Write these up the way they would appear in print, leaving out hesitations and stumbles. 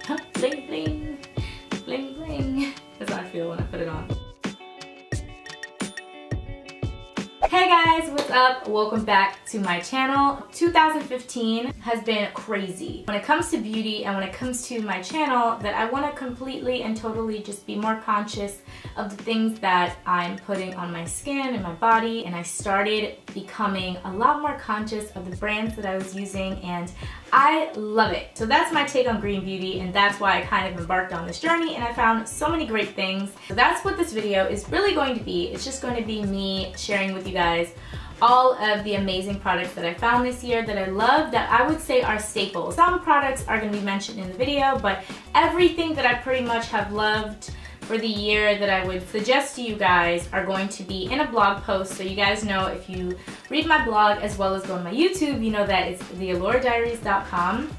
Bling bling, bling bling. That's how I feel when I put it on. Hey guys, what's up? Welcome back to my channel. 2015 has been crazy when it comes to beauty and when it comes to my channel, that I want to completely and totally just be more conscious of the things that I'm putting on my skin and my body, and I started becoming a lot more conscious of the brands that I was using, and I love it. So that's my take on green beauty, and that's why I kind of embarked on this journey, and I found so many great things. So that's what this video is really going to be. It's just going to be me sharing with you guys all of the amazing products that I found this year that I love, that I would say are staples. Some products are going to be mentioned in the video, but everything that I pretty much have loved for the year that I would suggest to you guys are going to be in a blog post. So you guys know, if you read my blog as well as go on my YouTube, you know that it's theallurediaries.com.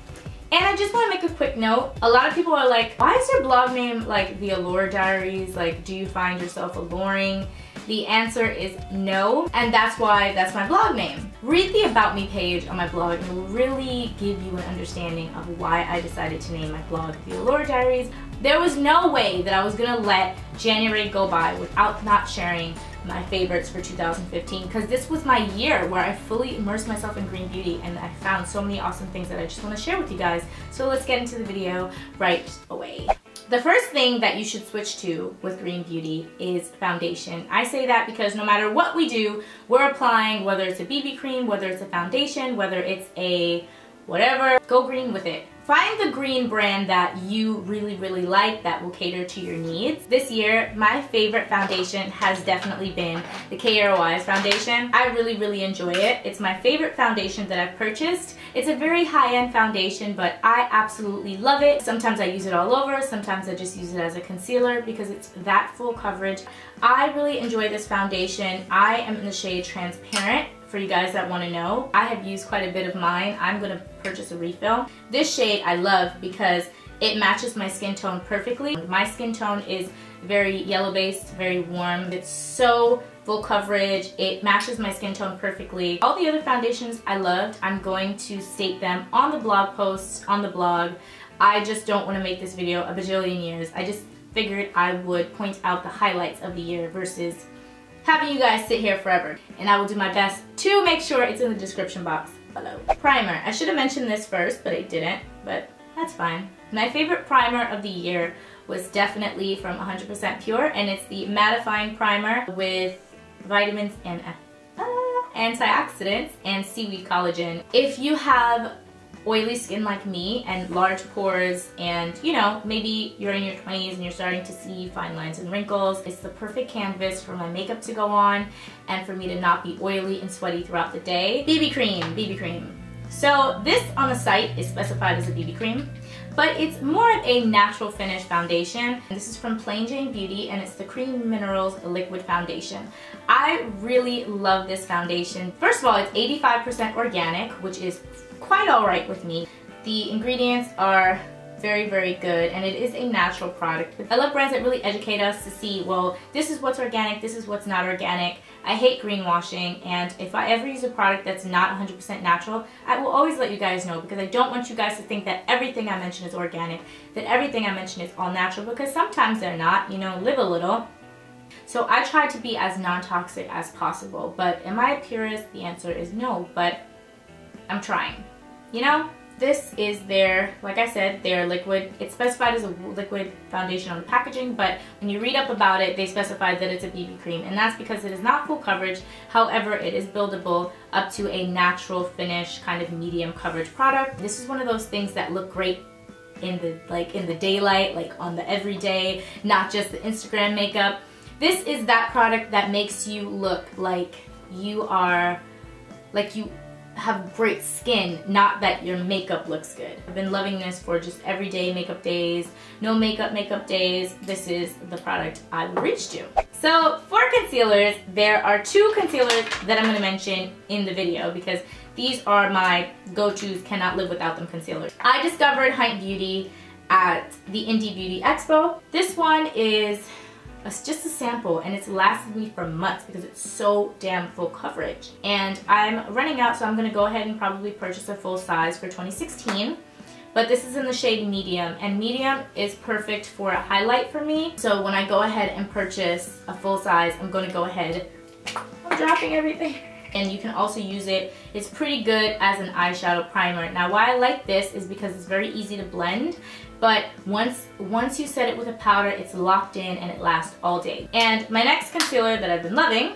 And I just want to make a quick note. A lot of people are like, why is your blog name like The Allure Diaries? Like, do you find yourself alluring? The answer is no, and that's why that's my blog name. Read the About Me page on my blog and it will really give you an understanding of why I decided to name my blog The Allure Diaries. There was no way that I was gonna let January go by without not sharing my favorites for 2015, because this was my year where I fully immersed myself in green beauty and I found so many awesome things that I just want to share with you guys. So let's get into the video right away. The first thing that you should switch to with green beauty is foundation. I say that because no matter what we do, we're applying, whether it's a BB cream, whether it's a foundation, whether it's a whatever, go green with it. Find the green brand that you really like that will cater to your needs. This year, my favorite foundation has definitely been the KROI's foundation. I really enjoy it. It's my favorite foundation that I've purchased. It's a very high-end foundation, but I absolutely love it. Sometimes I use it all over, sometimes I just use it as a concealer because it's that full coverage. I really enjoy this foundation. I am in the shade Transparent. For you guys that want to know, I have used quite a bit of mine. I'm going to purchase a refill. This shade I love because it matches my skin tone perfectly. My skin tone is very yellow based, very warm. It's so full coverage. It matches my skin tone perfectly. All the other foundations I loved. I'm going to state them on the blog posts, on the blog. I just don't want to make this video a bajillion years. I just figured I would point out the highlights of the year versus having you guys sit here forever, and I will do my best to make sure it's in the description box below. Primer. I should have mentioned this first, but I didn't, but that's fine. My favorite primer of the year was definitely from 100% Pure, and it's the mattifying primer with vitamins and antioxidants and seaweed collagen. If you have oily skin like me and large pores, and you know, maybe you're in your 20s and you're starting to see fine lines and wrinkles, it's the perfect canvas for my makeup to go on and for me to not be oily and sweaty throughout the day. BB cream. So this on the site is specified as a BB cream, but it's more of a natural finish foundation. This is from Plain Jane Beauty, and it's the Creame Minerals Liquid Foundation. I really love this foundation. First of all, it's 85% organic, which is quite alright with me. The ingredients are very good, and it is a natural product. I love brands that really educate us to see, well, this is what's organic, this is what's not organic. I hate greenwashing, and if I ever use a product that's not 100% natural, I will always let you guys know, because I don't want you guys to think that everything I mention is organic, that everything I mention is all natural, because sometimes they're not. You know, live a little. So I try to be as non-toxic as possible, but am I a purist? The answer is no, but I'm trying. You know, this is their, like I said, their liquid. It's specified as a liquid foundation on the packaging, but when you read up about it, they specified that it's a BB cream, and that's because it is not full coverage. However, it is buildable up to a natural finish, kind of medium coverage product. This is one of those things that look great in the daylight, like on the everyday, not just the Instagram makeup. This is that product that makes you look like you are, like you have great skin, not that your makeup looks good. I've been loving this for just everyday makeup days, no makeup days. This is the product I will reach to. So for concealers, there are two concealers that I'm going to mention in the video because these are my go-tos, cannot live without them concealers. I discovered Hype Beauty at the Indie Beauty Expo. This one is just a sample, and it's lasted me for months because it's so damn full coverage. And I'm running out, so I'm gonna go ahead and probably purchase a full size for 2016. but this is in the shade medium, and medium is perfect for a highlight for me. So when I go ahead and purchase a full size, I'm going to go ahead, I'm dropping everything. And you can also use it, it's pretty good as an eyeshadow primer. Now why I like this is because it's very easy to blend, but once you set it with a powder, it's locked in and it lasts all day. And my next concealer that I've been loving,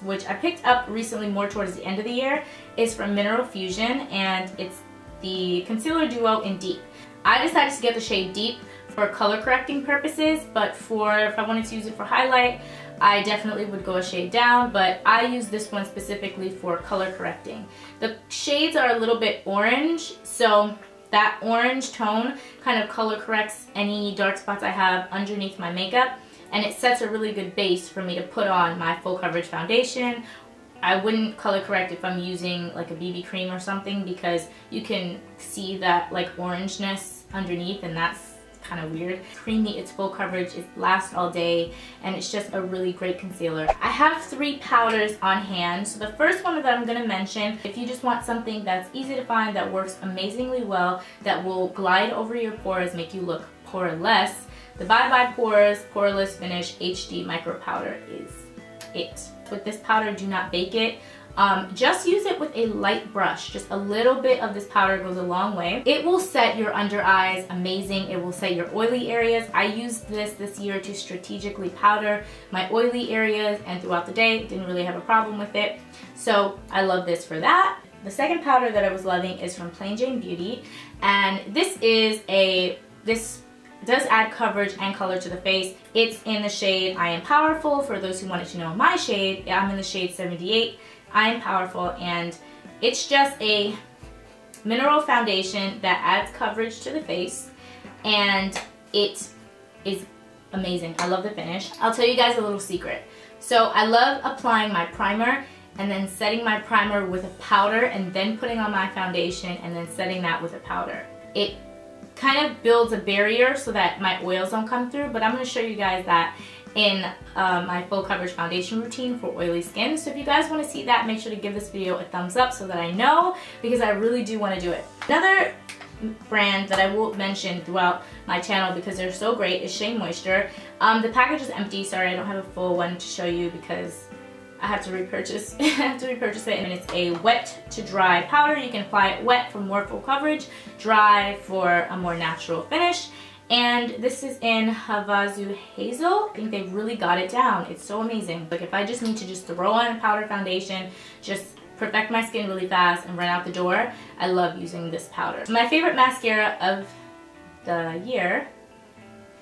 which I picked up recently more towards the end of the year, is from Mineral Fusion, and it's the Concealer Duo in Deep. I decided to get the shade Deep for color correcting purposes, but if I wanted to use it for highlight, I definitely would go a shade down, but I use this one specifically for color correcting. The shades are a little bit orange, so that orange tone kind of color corrects any dark spots I have underneath my makeup, and it sets a really good base for me to put on my full coverage foundation. I wouldn't color correct if I'm using like a BB cream or something, because you can see that like orangeness underneath, and that's kind of weird. Creamy, it's full coverage, it lasts all day, and it's just a really great concealer. I have 3 powders on hand. So the first one that I'm going to mention, if you just want something that's easy to find, that works amazingly well, that will glide over your pores, make you look poreless, the Bye Bye Pores Poreless Finish HD Micro Powder is it. With this powder, do not bake it. Just use it with a light brush. Just a little bit of this powder goes a long way. It will set your under eyes amazing. It will set your oily areas. I used this year to strategically powder my oily areas, and throughout the day didn't really have a problem with it. So I love this for that. The second powder that I was loving is from Plain Jane Beauty, and this does add coverage and color to the face. It's in the shade I Am Powerful. For those who wanted to know my shade, I'm in the shade 78. I Am Powerful, and it's just a mineral foundation that adds coverage to the face, and it is amazing. I love the finish. I'll tell you guys a little secret. So I love applying my primer and then setting my primer with a powder, and then putting on my foundation and then setting that with a powder. It kind of builds a barrier so that my oils don't come through, but I'm going to show you guys that in my full coverage foundation routine for oily skin. So if you guys want to see that, make sure to give this video a thumbs up so that I know, because I really do want to do it. Another brand that I will mention throughout my channel because they're so great is Shea Moisture. The package is empty. Sorry, I don't have a full one to show you because I have to repurchase. I have to repurchase it, and it's a wet to dry powder. You can apply it wet for more full coverage, dry for a more natural finish. And this is in Havasu Hazel. I think they've really got it down. It's so amazing. Like if I just need to just throw on a powder foundation, just perfect my skin really fast and run out the door, I love using this powder. My favorite mascara of the year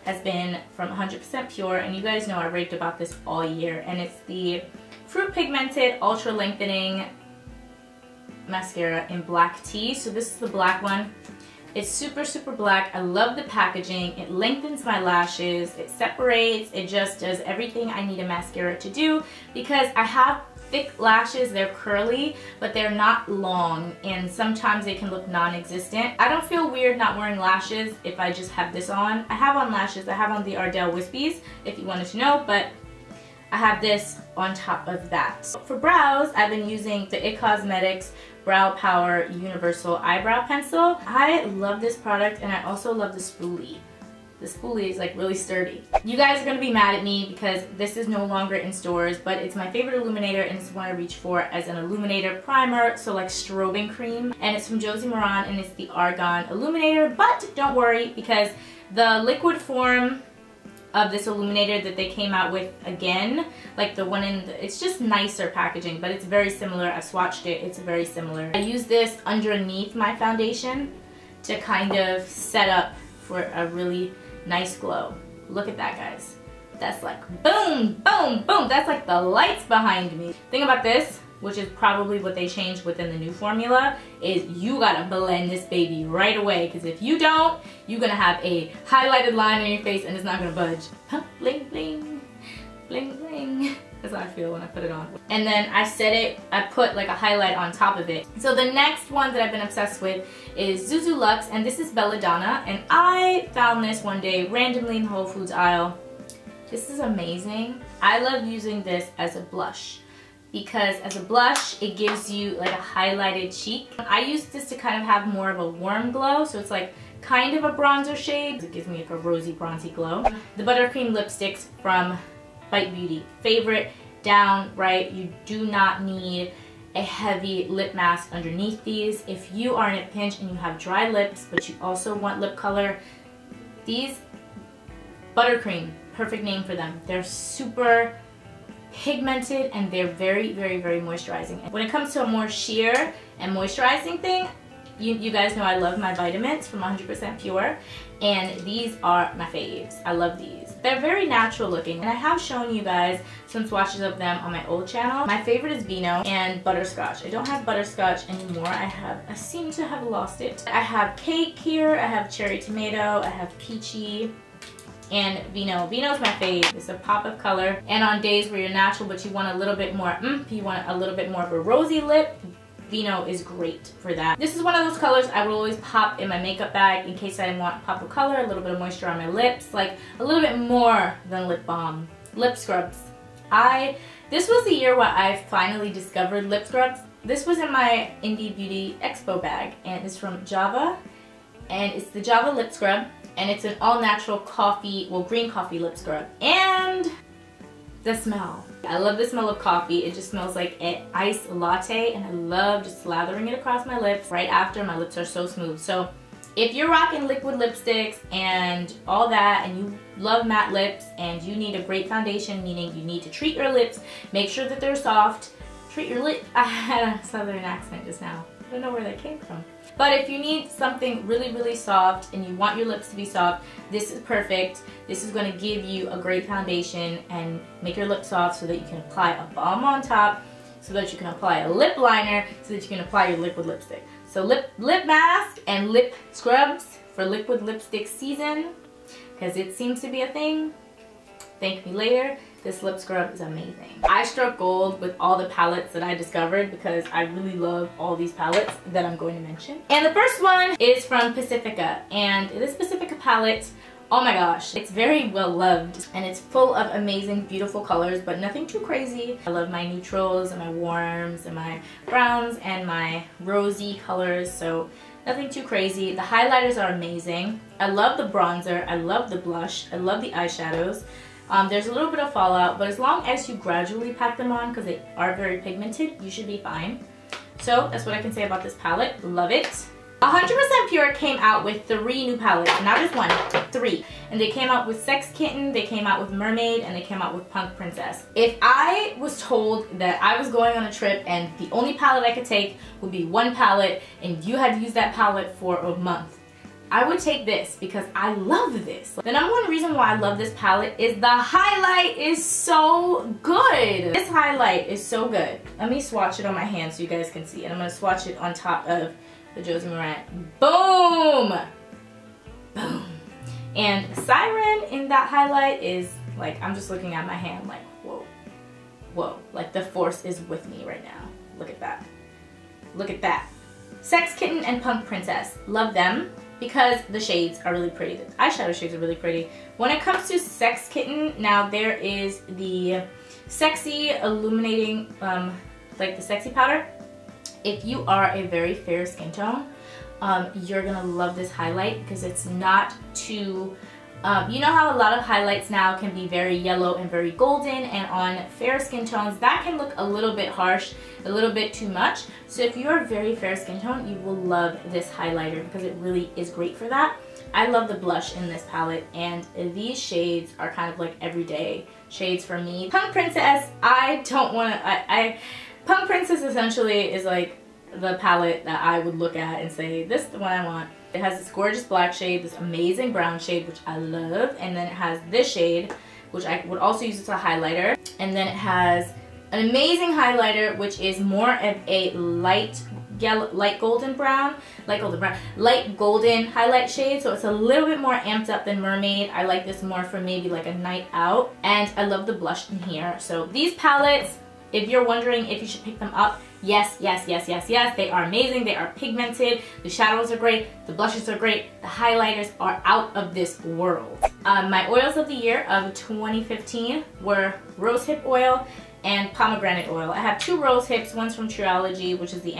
has been from 100% Pure, and you guys know I raved about this all year, and it's the Fruit Pigmented Ultra Lengthening Mascara in Black Tea. So this is the black one. It's super, super black. I love the packaging. It lengthens my lashes. It separates. It just does everything I need a mascara to do, because I have thick lashes. They're curly, but they're not long, and sometimes they can look non-existent. I don't feel weird not wearing lashes if I just have this on. I have on lashes. I have on the Ardell Wispies, if you wanted to know, but I have this on top of that. For brows, I've been using the IT Cosmetics Brow Power Universal Eyebrow Pencil. I love this product, and I also love the spoolie. The spoolie is like really sturdy. You guys are gonna be mad at me because this is no longer in stores, but it's my favorite illuminator, and it's what I reach for as an illuminator primer, so like strobing cream. And it's from Josie Maran, and it's the Argan Illuminator, but don't worry, because the liquid form of this illuminator that they came out with again, like the one in the, it's just nicer packaging, but it's very similar. I've swatched it, it's very similar. I use this underneath my foundation to kind of set up for a really nice glow. Look at that, guys. That's like boom, boom, boom. That's like the lights behind me. Thing about this, which is probably what they changed within the new formula, is you gotta blend this baby right away, because if you don't, you're gonna have a highlighted line on your face and it's not gonna budge. Huh, bling, bling, bling, bling. That's how I feel when I put it on. And then I put like a highlight on top of it. So the next one that I've been obsessed with is Zuzu Luxe, and this is Belladonna, and I found this one day randomly in the Whole Foods aisle. This is amazing. I love using this as a blush, because as a blush, it gives you like a highlighted cheek. I use this to kind of have more of a warm glow, so it's like kind of a bronzer shade. It gives me like a rosy bronzy glow. The buttercream lipsticks from Bite Beauty. Favorite, down, right? You do not need a heavy lip mask underneath these. If you are in a pinch and you have dry lips, but you also want lip color, these buttercream, perfect name for them. They're super pigmented and they're very, very, very moisturizing. When it comes to a more sheer and moisturizing thing, you guys know I love my vitamins from 100% Pure, and these are my faves. I love these. They're very natural looking, and I have shown you guys some swatches of them on my old channel. My favorite is Vino and Butterscotch. I don't have Butterscotch anymore. I seem to have lost it. I have Cake here, I have Cherry Tomato, I have Peachy, and Vino. Vino's my fave. It's a pop of color, and on days where you're natural but you want a little bit more you want a little bit more of a rosy lip, Vino is great for that. This is one of those colors I will always pop in my makeup bag in case I want pop of color, a little bit of moisture on my lips, like a little bit more than lip balm. Lip scrubs. This was the year where I finally discovered lip scrubs. This was in my Indie Beauty Expo bag, and it's from Java, and it's the Java lip scrub, and it's an all natural coffee, well, green coffee lip scrub. And the smell. I love the smell of coffee. It just smells like an iced latte, and I love just slathering it across my lips right after. My lips are so smooth. So if you're rocking liquid lipsticks and all that, and you love matte lips, and you need a great foundation, meaning you need to treat your lips, make sure that they're soft. Treat your lip. I had a southern accent just now. I don't know where that came from. But if you need something really, really soft and you want your lips to be soft, this is perfect. This is going to give you a great foundation and make your lips soft so that you can apply a balm on top, so that you can apply a lip liner, so that you can apply your liquid lipstick. So lip mask and lip scrubs for liquid lipstick season, because it seems to be a thing. Thank me later. This lip scrub is amazing. I struck gold with all the palettes that I discovered because I really love all these palettes that I'm going to mention. And the first one is from Pacifica, and this Pacifica palette, oh my gosh, it's very well loved, and it's full of amazing, beautiful colors, but nothing too crazy. I love my neutrals and my warms and my browns and my rosy colors, so nothing too crazy. The highlighters are amazing. I love the bronzer, I love the blush, I love the eyeshadows. There's a little bit of fallout, but as long as you gradually pack them on, because they are very pigmented, you should be fine. So that's what I can say about this palette. Love it. 100% Pure came out with 3 new palettes, not just 1, 3. And they came out with Sex Kitten, they came out with Mermaid, and they came out with Punk Princess. If I was told that I was going on a trip and the only palette I could take would be 1 palette, and you had to use that palette for a month, I would take this because I love this. The number one reason why I love this palette is the highlight is so good. This highlight is so good. Let me swatch it on my hand so you guys can see it. I'm gonna swatch it on top of the Josie Morant. Boom! Boom. And Siren in that highlight is like, I'm just looking at my hand like, whoa. Whoa. Like the force is with me right now. Look at that. Look at that. Sex Kitten and Punk Princess. Love them because the shades are really pretty. The eyeshadow shades are really pretty. When it comes to Sex Kitten, now there is the Sexy Illuminating, like the Sexy Powder. If you are a very fair skin tone, you're gonna love this highlight because it's not too, you know how a lot of highlights now can be very yellow and very golden, and on fair skin tones that can look a little bit harsh, a little bit too much. So if you're a very fair skin tone, you will love this highlighter because it really is great for that. I love the blush in this palette, and these shades are kind of like everyday shades for me. Punk Princess, I don't want to, Punk Princess essentially is like the palette that I would look at and say, this is the one I want. It has this gorgeous black shade, this amazing brown shade, which I love, and then it has this shade, which I would also use as a highlighter, and then it has an amazing highlighter, which is more of a light golden highlight shade, so it's a little bit more amped up than Mermaid. I like this more for maybe like a night out, and I love the blush in here. So these palettes, if you're wondering if you should pick them up, yes, yes, yes, yes, yes. They are amazing. They are pigmented. The shadows are great. The blushes are great. The highlighters are out of this world. My oils of the year of 2015 were rosehip oil and pomegranate oil. I have 2 rose hips. One's from Cruelty, which is the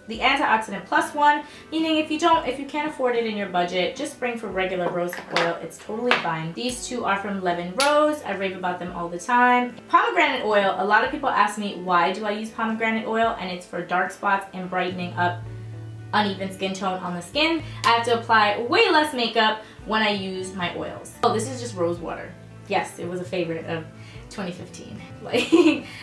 the antioxidant plus one, meaning if you can't afford it in your budget, just bring for regular rose oil. It's totally fine. These two are from Lemon Rose. I rave about them all the time. Pomegranate oil, a lot of people ask me why do I use pomegranate oil, and it's for dark spots and brightening up uneven skin tone on the skin. I have to apply way less makeup when I use my oils. Oh, this is just rose water. Yes, it was a favorite of 2015. Like,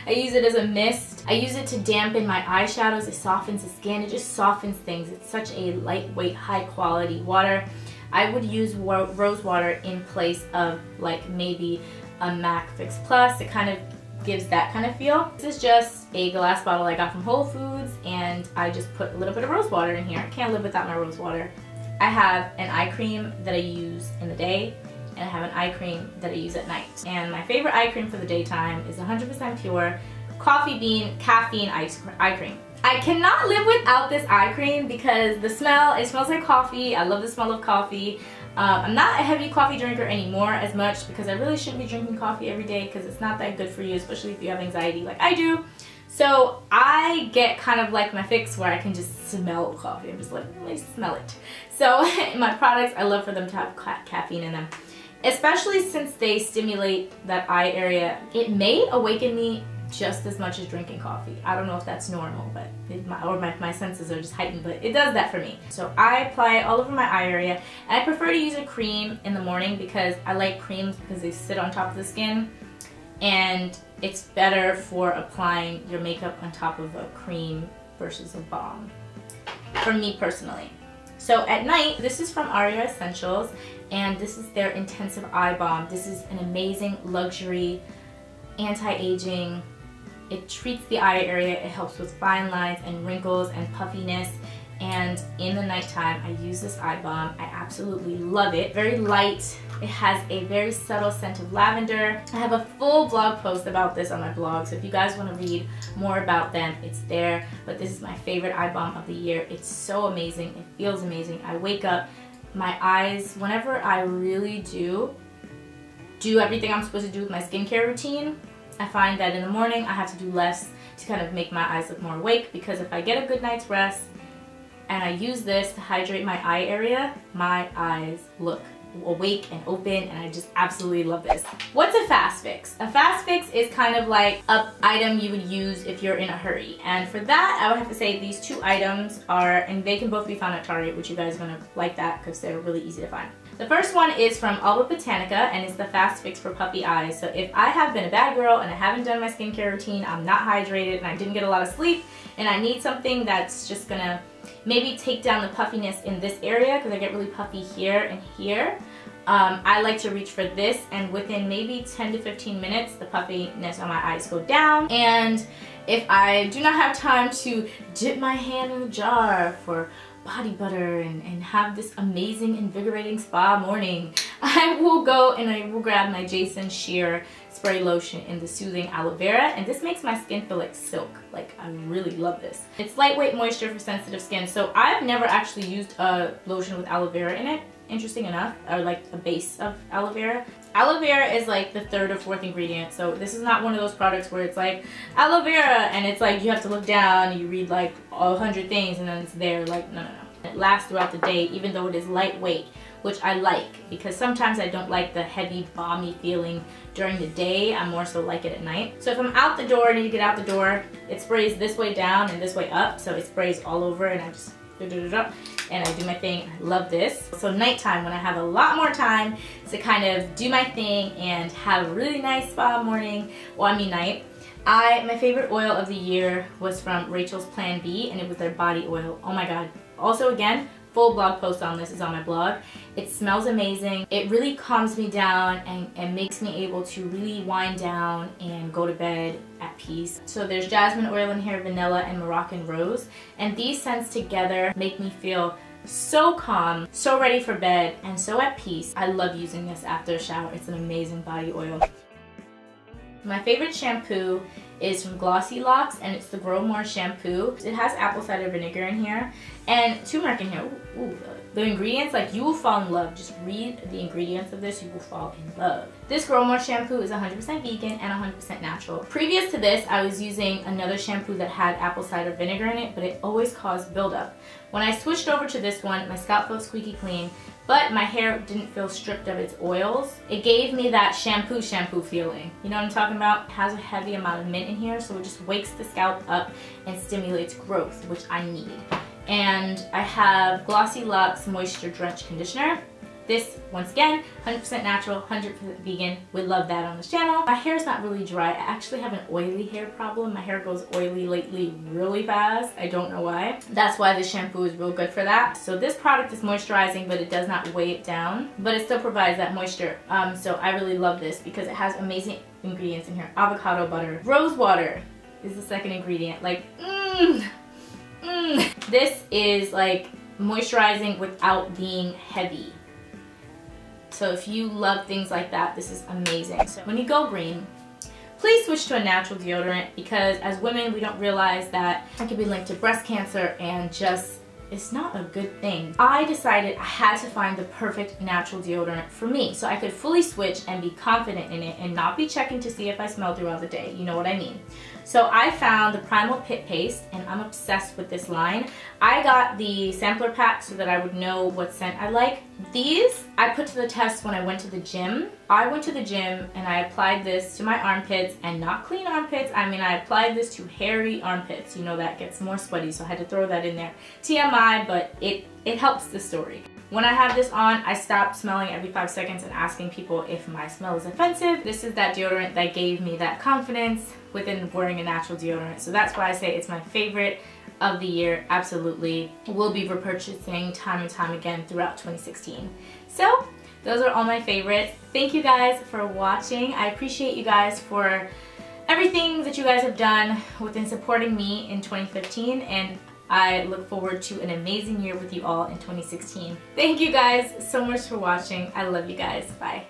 I use it as a mist. I use it to dampen my eyeshadows. It softens the skin. It just softens things. It's such a lightweight, high quality water. I would use rose water in place of like maybe a MAC Fix Plus. It kind of gives that kind of feel. This is just a glass bottle I got from Whole Foods, and I just put a little bit of rose water in here. I can't live without my rose water. I have an eye cream that I use in the day, and I have an eye cream that I use at night. And my favorite eye cream for the daytime is 100% pure coffee bean caffeine eye cream. I cannot live without this eye cream because the smell, it smells like coffee. I love the smell of coffee. I'm not a heavy coffee drinker anymore as much because I really shouldn't be drinking coffee every day because it's not that good for you, especially if you have anxiety like I do. So I get kind of like my fix where I can just smell coffee. I'm just like, let me smell it. So my products, I love for them to have caffeine in them, especially since they stimulate that eye area. It may awaken me just as much as drinking coffee. I don't know if that's normal, but my senses are just heightened, but it does that for me. So I apply it all over my eye area, and I prefer to use a cream in the morning because I like creams because they sit on top of the skin, and it's better for applying your makeup on top of a cream versus a balm, for me personally. So at night, this is from Aria Essentials, and this is their Intensive Eye Balm. This is an amazing luxury, anti-aging. It treats the eye area, it helps with fine lines and wrinkles and puffiness, and in the nighttime I use this eye balm. I absolutely love it. Very light. It has a very subtle scent of lavender. I have a full blog post about this on my blog, so if you guys want to read more about them, it's there. But this is my favorite eye balm of the year. It's so amazing. It feels amazing. I wake up, my eyes, whenever I really do everything I'm supposed to do with my skincare routine, I find that in the morning I have to do less to kind of make my eyes look more awake, because if I get a good night's rest and I use this to hydrate my eye area, my eyes look awake and open, and I just absolutely love this. What's a fast fix? A fast fix is kind of like an item you would use if you're in a hurry, and for that I would have to say these two items are, and they can both be found at Target, which you guys are gonna like that because they're really easy to find. The first one is from Alba Botanica, and it's the fast fix for puppy eyes. So if I have been a bad girl and I haven't done my skincare routine, I'm not hydrated, and I didn't get a lot of sleep, and I need something that's just gonna maybe take down the puffiness in this area because I get really puffy here and here, I like to reach for this, and within maybe 10 to 15 minutes the puffiness on my eyes go down. And if I do not have time to dip my hand in the jar for body butter and have this amazing invigorating spa morning, I will go and I will grab my Jason Shear spray lotion in the soothing aloe vera, and this makes my skin feel like silk. Like, I really love this. It's lightweight moisture for sensitive skin. So I've never actually used a lotion with aloe vera in it, interesting enough, or like a base of aloe vera. Aloe vera is like the third or fourth ingredient, so this is not one of those products where it's like aloe vera and it's like you have to look down and you read like 100 things and then it's there. Like, no. It lasts throughout the day, even though it is lightweight, which I like, because sometimes I don't like the heavy balmy feeling during the day. I more so like it at night. So if I'm out the door, I need to get out the door, it sprays this way down and this way up, so it sprays all over, and I just and I do my thing. I love this. So nighttime, when I have a lot more time to kind of do my thing and have a really nice spa morning, well, I mean night, my favorite oil of the year was from Rachel's Plan B, and it was their body oil. Oh my god. Also, again, full blog post on this is on my blog. It smells amazing. It really calms me down and makes me able to really wind down and go to bed at peace. So there's jasmine oil in here, vanilla, and Moroccan rose, and these scents together make me feel so calm, so ready for bed, and so at peace. I love using this after a shower. It's an amazing body oil. My favorite shampoo is from Glossy Locks, and it's the Grow More shampoo. It has apple cider vinegar in here and turmeric in here. Ooh, The ingredients, like, you will fall in love. Just read the ingredients of this, you will fall in love. This Grow More shampoo is 100% vegan and 100% natural. Previous to this, I was using another shampoo that had apple cider vinegar in it, but it always caused buildup. When I switched over to this one, my scalp felt squeaky clean, but my hair didn't feel stripped of its oils. It gave me that shampoo feeling. You know what I'm talking about? It has a heavy amount of mint in here, so it just wakes the scalp up and stimulates growth, which I need. And I have Glossy Luxe Moisture Drench Conditioner. This, once again, 100% natural, 100% vegan. We love that on this channel. My hair's not really dry. I actually have an oily hair problem. My hair goes oily lately really fast. I don't know why. That's why this shampoo is real good for that. So this product is moisturizing, but it does not weigh it down. But it still provides that moisture. So I really love this because it has amazing ingredients in here. Avocado butter. Rose water is the second ingredient. Like, This is like moisturizing without being heavy. So if you love things like that, this is amazing. So when you go green, please switch to a natural deodorant, because as women, we don't realize that it can be linked to breast cancer and just, it's not a good thing. I decided I had to find the perfect natural deodorant for me so I could fully switch and be confident in it and not be checking to see if I smell throughout the day. You know what I mean? So I found the Primal Pit Paste, and I'm obsessed with this line. I got the sampler pack so that I would know what scent I like. These I put to the test when I went to the gym. I went to the gym and I applied this to my armpits, and not clean armpits. I mean, I applied this to hairy armpits. You know, that gets more sweaty, so I had to throw that in there. TMI, but it helps the story. When I have this on, I stop smelling every 5 seconds and asking people if my smell is offensive. This is that deodorant that gave me that confidence within wearing a natural deodorant. So that's why I say it's my favorite of the year. Absolutely. Will be repurchasing time and time again throughout 2016. So those are all my favorites. Thank you guys for watching. I appreciate you guys for everything that you guys have done within supporting me in 2015, and I look forward to an amazing year with you all in 2016. Thank you guys so much for watching. I love you guys. Bye.